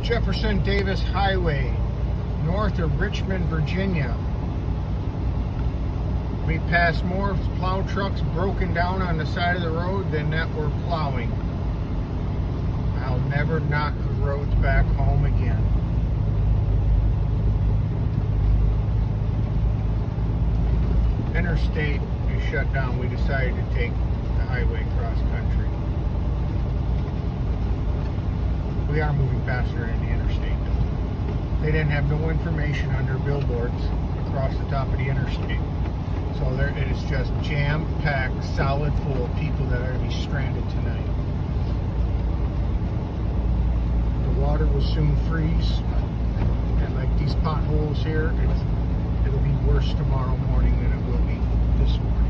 Jefferson Davis Highway, north of Richmond, Virginia. We passed more plow trucks broken down on the side of the road than that were plowing. I'll never knock the roads back home again. Interstate is shut down. We decided to take the highway cross country. We are moving faster in the interstate. They didn't have no information on their billboards across the top of the interstate. So there it is, just jam-packed, solid full of people that are going to be stranded tonight. The water will soon freeze. And like these potholes here, it'll be worse tomorrow morning than it will be this morning.